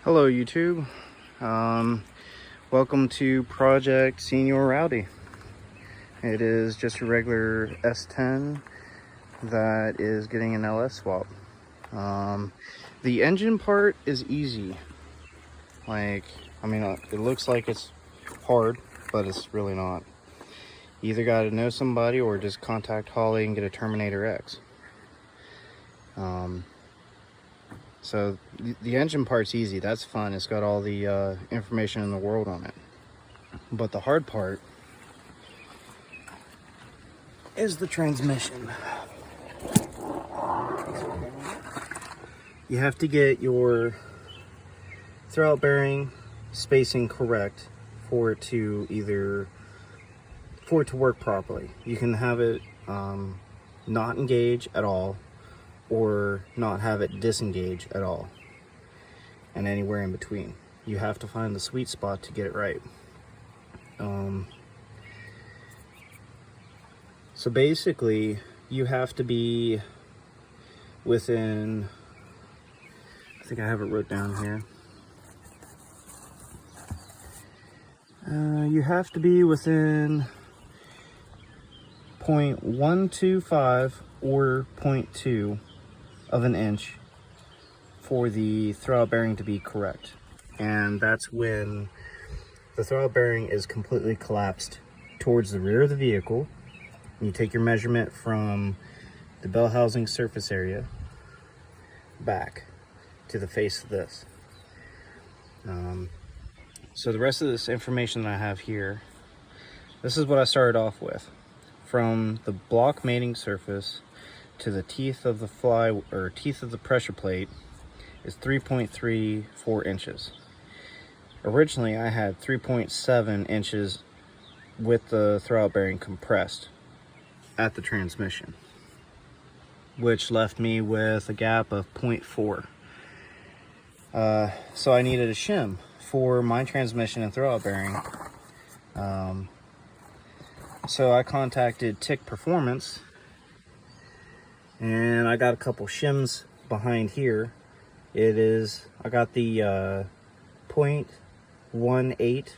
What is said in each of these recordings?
Hello YouTube. Welcome to Project Senior Rowdy. It is just a regular S10 that is getting an LS swap. The engine part is easy. It looks like it's hard, but it's really not. You either got to know somebody or just contact Holly and get a Terminator X. So the engine part's easy. That's fun. It's got all the information in the world on it. But the hard part is the transmission. You have to get your throwout bearing spacing correct for it to work properly. You can have it not engage at all, or not have it disengage at all, and anywhere in between. You have to find the sweet spot to get it right. So basically, you have to be within, I think I have it wrote down here. You have to be within 0.125 or 0.2 of an inch for the throwout bearing to be correct. And that's when the throwout bearing is completely collapsed towards the rear of the vehicle. You take your measurement from the bell housing surface area back to the face of this. So the rest of this information that I have here, this is what I started off with. From the block mating surface to the teeth of the teeth of the pressure plate is 3.34 inches. Originally I had 3.7 inches with the throwout bearing compressed at the transmission, which left me with a gap of 0.4. So I needed a shim for my transmission and throwout bearing. So I contacted Tick Performance, and I got a couple shims behind here. I got the 0.18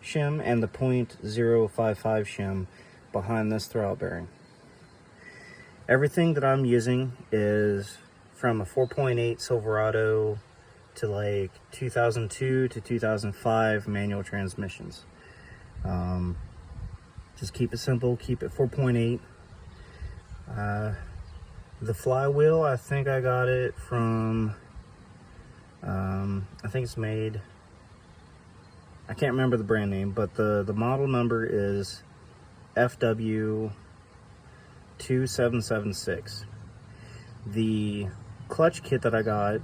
shim and the 0.055 shim behind this throwout bearing. Everything that I'm using is from a 4.8 Silverado to like 2002 to 2005 manual transmissions. Just keep it simple, keep it 4.8. The flywheel, I think I got it from, I think it's made, I can't remember the brand name, but the model number is FW2776. The clutch kit that I got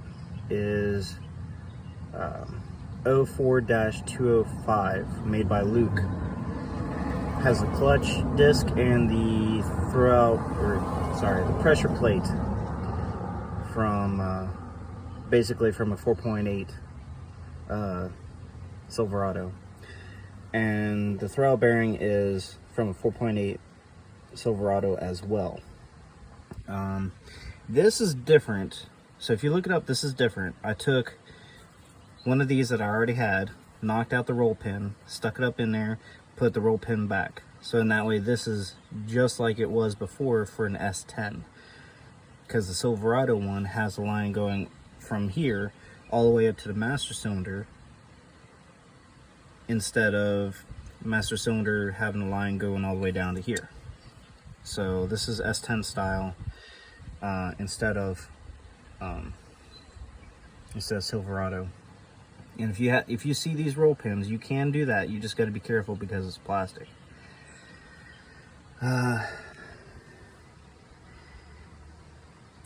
is 04-205, made by Luke. Has the clutch disc and the the pressure plate from basically from a 4.8 Silverado, and the throwout bearing is from a 4.8 Silverado as well. This is different. So if you look it up, this is different. I took one of these that I already had, knocked out the roll pin, stuck it up in there, put the roll pin back. So in that way, this is just like it was before for an S10, because the Silverado one has a line going from here all the way up to the master cylinder, instead of master cylinder having a line going all the way down to here. So this is S10 style, instead of Silverado. And if you see these roll pins, you can do that. You just got to be careful because it's plastic.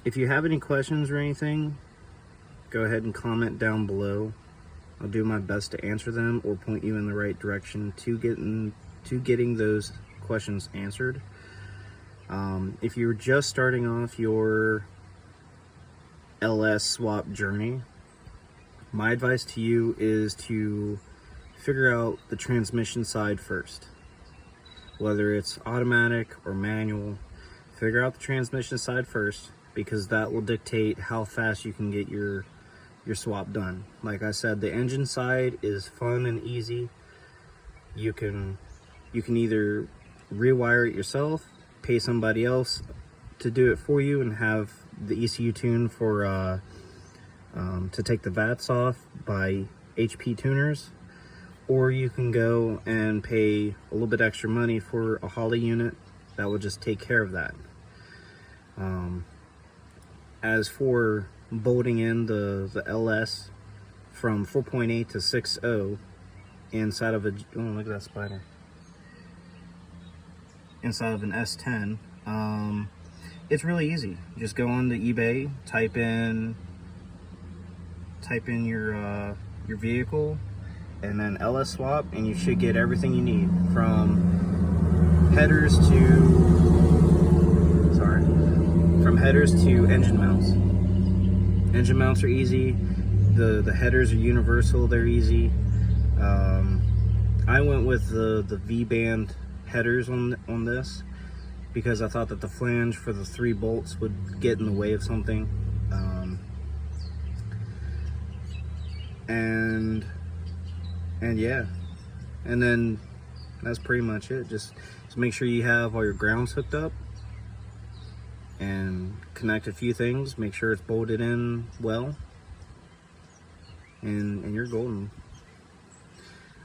If you have any questions or anything, go ahead and comment down below. I'll do my best to answer them or point you in the right direction to getting those questions answered. If you're just starting off your LS swap journey, my advice to you is to figure out the transmission side first. Whether it's automatic or manual, figure out the transmission side first, because that will dictate how fast you can get your your swap done. Like I said, the engine side is fun and easy. You can either rewire it yourself, pay somebody else to do it for you, and have the ECU tune for to take the VATs off by HP tuners, or you can go and pay a little bit extra money for a Holley unit that will just take care of that. As for bolting in the LS from 4.8 to 6.0 inside of a, oh, look at that spider, inside of an S10, it's really easy. Just go on to eBay, type in your vehicle, and then LS swap, and you should get everything you need, from headers to engine mounts. Engine mounts are easy. The headers are universal. They're easy. I went with the V-band headers on this because I thought that the flange for the 3 bolts would get in the way of something. And yeah, and then that's pretty much it. Just make sure you have all your grounds hooked up and connect a few things. Make sure it's bolted in well, and you're golden.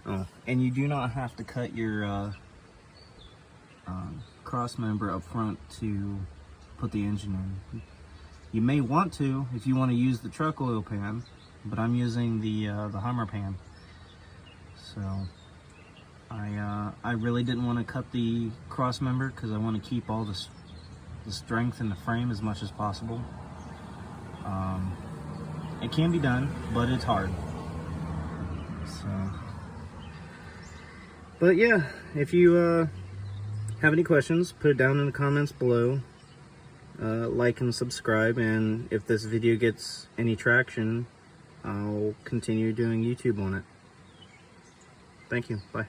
Oh, and you do not have to cut your cross member up front to put the engine in. You may want to if you want to use the truck oil pan, but I'm using the Hummer pan. So I really didn't want to cut the cross member because I want to keep all the strength in the frame as much as possible. It can be done, but it's hard. So, but yeah, if you have any questions, put it down in the comments below. Like and subscribe, and if this video gets any traction, I'll continue doing YouTube on it. Thank you. Bye.